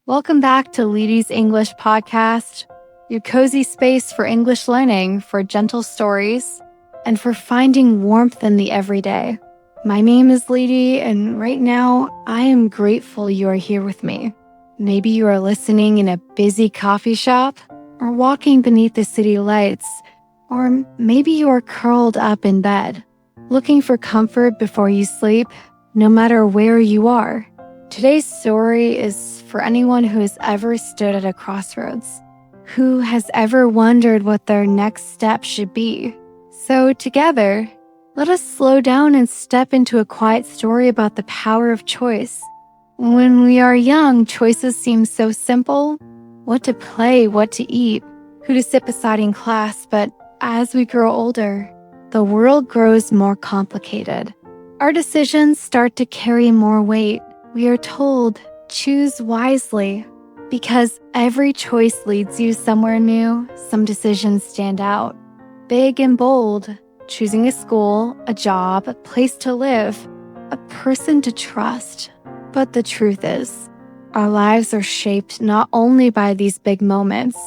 Welcome back to Lety's English Podcast, your cozy space for English learning, for gentle stories, and for finding warmth in the everyday. My name is Lety, and right now I am grateful you are here with me. Maybe you are listening in a busy coffee shop, or walking beneath the city lights, or maybe you are curled up in bed, looking for comfort before you sleep, no matter where you are. Today's story is for anyone who has ever stood at a crossroads, who has ever wondered what their next step should be. So together, let us slow down and step into a quiet story about the power of choice. When we are young, choices seem so simple: what to play, what to eat, who to sit beside in class. But as we grow older, the world grows more complicated. Our decisions start to carry more weight. We are told, choose wisely, because every choice leads you somewhere new. Some decisions stand out, big and bold: choosing a school, a job, a place to live, a person to trust. But the truth is, our lives are shaped not only by these big moments,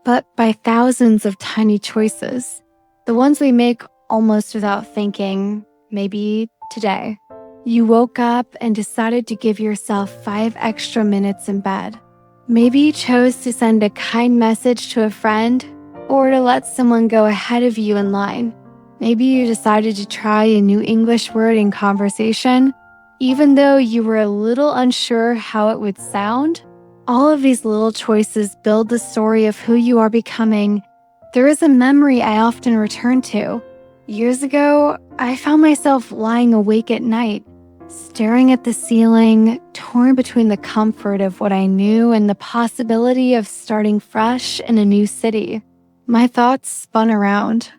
but by thousands of tiny choices, the ones we make almost without thinking. Maybe today, you woke up and decided to give yourself 5 extra minutes in bed. Maybe you chose to send a kind message to a friend, or to let someone go ahead of you in line. Maybe you decided to try a new English word in conversation, even though you were a little unsure how it would sound. All of these little choices build the story of who you are becoming. There is a memory I often return to. Years ago, I found myself lying awake at night, staring at the ceiling, torn between the comfort of what I knew and the possibility of starting fresh in a new city. My thoughts spun around.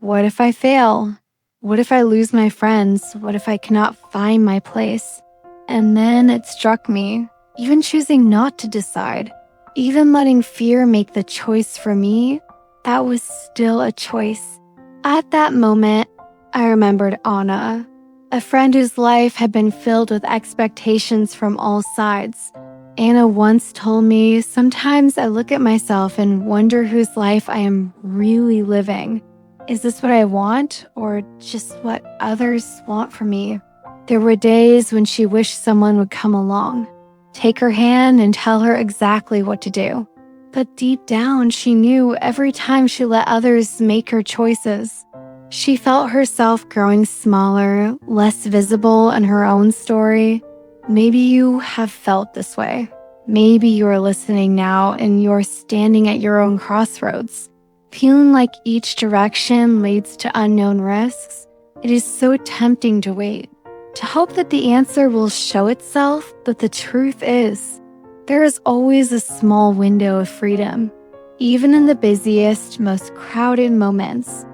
What if I fail? What if I lose my friends? What if I cannot find my place? And then it struck me, even choosing not to decide, even letting fear make the choice for me, that was still a choice. At that moment, I remembered Anna, a friend whose life had been filled with expectations from all sides. Anna once told me, sometimes I look at myself and wonder whose life I am really living. Is this what I want, or just what others want from me? There were days when she wished someone would come along, take her hand and tell her exactly what to do. But deep down, she knew every time she let others make her choices, she felt herself growing smaller, less visible in her own story. Maybe you have felt this way. Maybe you are listening now and you're standing at your own crossroads, feeling like each direction leads to unknown risks. It is so tempting to wait, to hope that the answer will show itself. But the truth is, there is always a small window of freedom, even in the busiest, most crowded moments.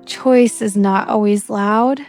Choice is not always loud.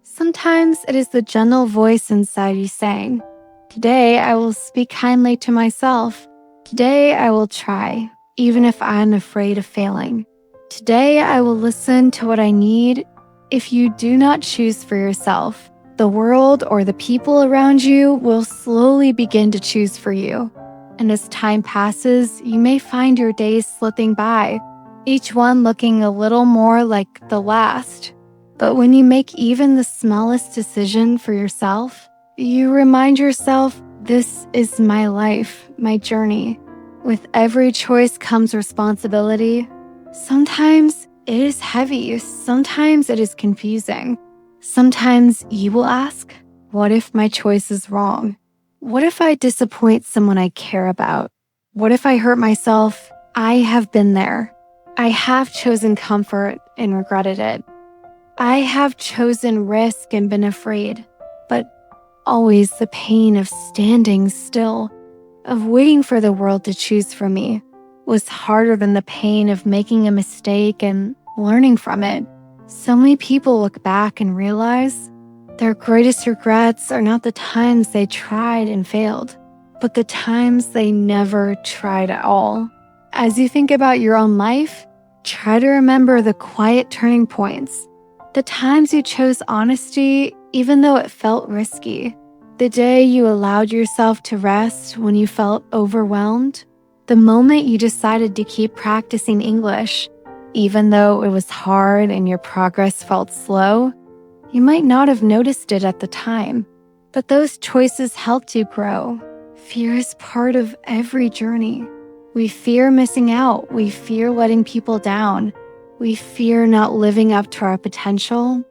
Sometimes it is the gentle voice inside you saying, today I will speak kindly to myself. Today I will try, even if I'm afraid of failing. Today I will listen to what I need. If you do not choose for yourself, the world or the people around you will slowly begin to choose for you. And as time passes, you may find your days slipping by, each one looking a little more like the last. But when you make even the smallest decision for yourself, you remind yourself, this is my life, my journey. With every choice comes responsibility. Sometimes it is heavy, sometimes it is confusing. Sometimes you will ask, what if my choice is wrong? What if I disappoint someone I care about? What if I hurt myself? I have been there. I have chosen comfort and regretted it. I have chosen risk and been afraid, but always the pain of standing still, of waiting for the world to choose for me, was harder than the pain of making a mistake and learning from it. So many people look back and realize their greatest regrets are not the times they tried and failed, but the times they never tried at all. As you think about your own life, try to remember the quiet turning points, the times you chose honesty even though it felt risky, The day you allowed yourself to rest when you felt overwhelmed. The moment you decided to keep practicing English, even though it was hard and your progress felt slow. You might not have noticed it at the time, but those choices helped you grow. Fear is part of every journey. We fear missing out. We fear letting people down. We fear not living up to our potential.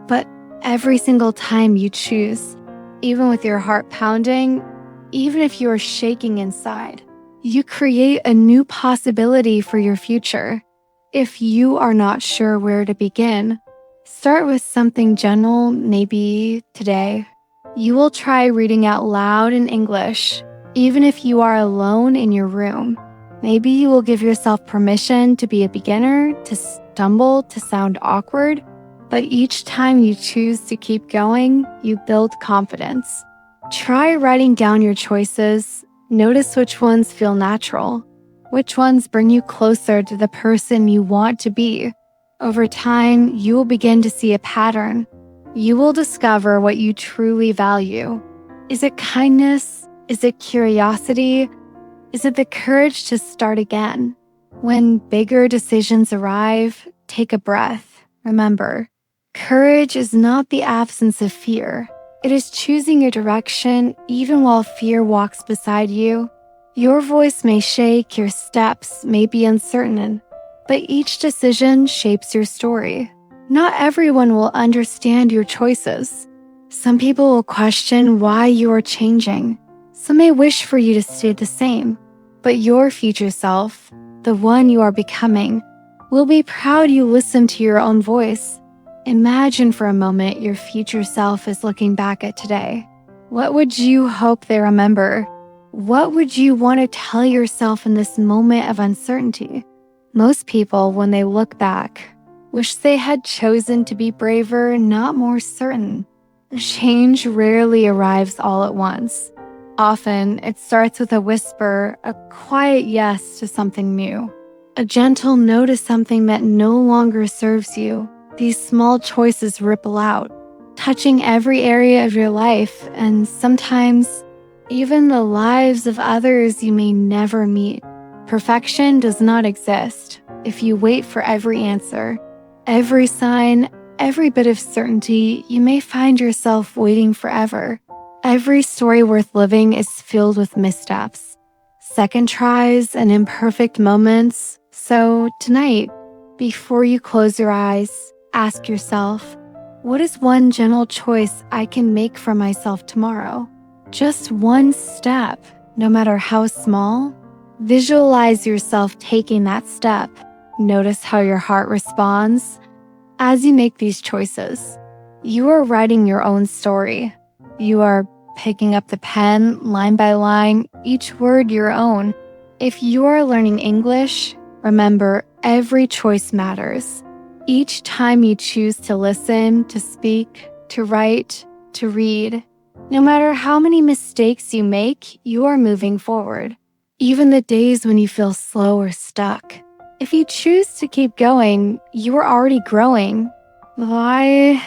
But every single time you choose, even with your heart pounding, even if you are shaking inside, you create a new possibility for your future. If you are not sure where to begin, start with something general, maybe today. You will try reading out loud in English, even if you are alone in your room. Maybe you will give yourself permission to be a beginner, to stumble, to sound awkward, but each time you choose to keep going, you build confidence. Try writing down your choices. Notice which ones feel natural, which ones bring you closer to the person you want to be. Over time, you will begin to see a pattern. You will discover what you truly value. Is it kindness? Is it curiosity? Is it the courage to start again? When bigger decisions arrive, take a breath. Remember, courage is not the absence of fear. It is choosing your direction even while fear walks beside you. Your voice may shake, your steps may be uncertain, but each decision shapes your story. Not everyone will understand your choices. Some people will question why you are changing. Some may wish for you to stay the same, but your future self, the one you are becoming, will be proud you listened to your own voice. Imagine for a moment your future self is looking back at today. What would you hope they remember? What would you want to tell yourself in this moment of uncertainty? Most people, when they look back, wish they had chosen to be braver, not more certain. Change rarely arrives all at once. Often, it starts with a whisper, a quiet yes to something new, a gentle no to something that no longer serves you. These small choices ripple out, touching every area of your life and sometimes even the lives of others you may never meet. Perfection does not exist. If you wait for every answer, every sign, every bit of certainty, you may find yourself waiting forever. Every story worth living is filled with missteps, second tries, and imperfect moments. So tonight, before you close your eyes, ask yourself, what is one gentle choice I can make for myself tomorrow? Just one step, no matter how small. Visualize yourself taking that step. Notice how your heart responds. As you make these choices, you are writing your own story. You are picking up the pen, line by line, each word your own. If you are learning English, remember every choice matters. Each time you choose to listen, to speak, to write, to read, no matter how many mistakes you make, you are moving forward. Even the days when you feel slow or stuck. If you choose to keep going, you are already growing. Why?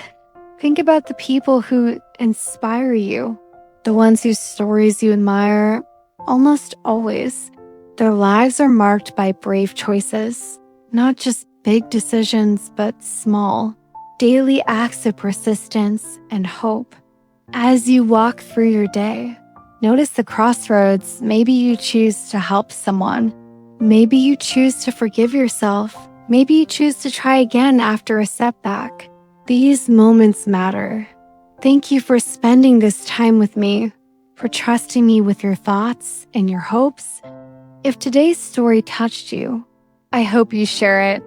Think about the people who inspire you, the ones whose stories you admire. Almost always, their lives are marked by brave choices, not just big decisions, but small, daily acts of persistence and hope. As you walk through your day, notice the crossroads. Maybe you choose to help someone. Maybe you choose to forgive yourself. Maybe you choose to try again after a setback. These moments matter. Thank you for spending this time with me, for trusting me with your thoughts and your hopes. If today's story touched you, I hope you share it.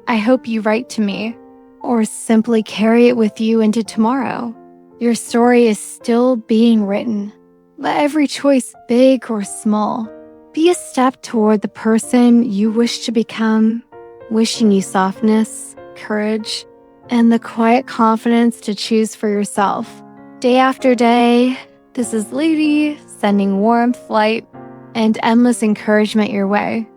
I hope you write to me, or simply carry it with you into tomorrow. Your story is still being written. Let every choice, big or small, be a step toward the person you wish to become, wishing you softness, courage, and the quiet confidence to choose for yourself. Day after day, this is Lety, sending warmth, light, and endless encouragement your way.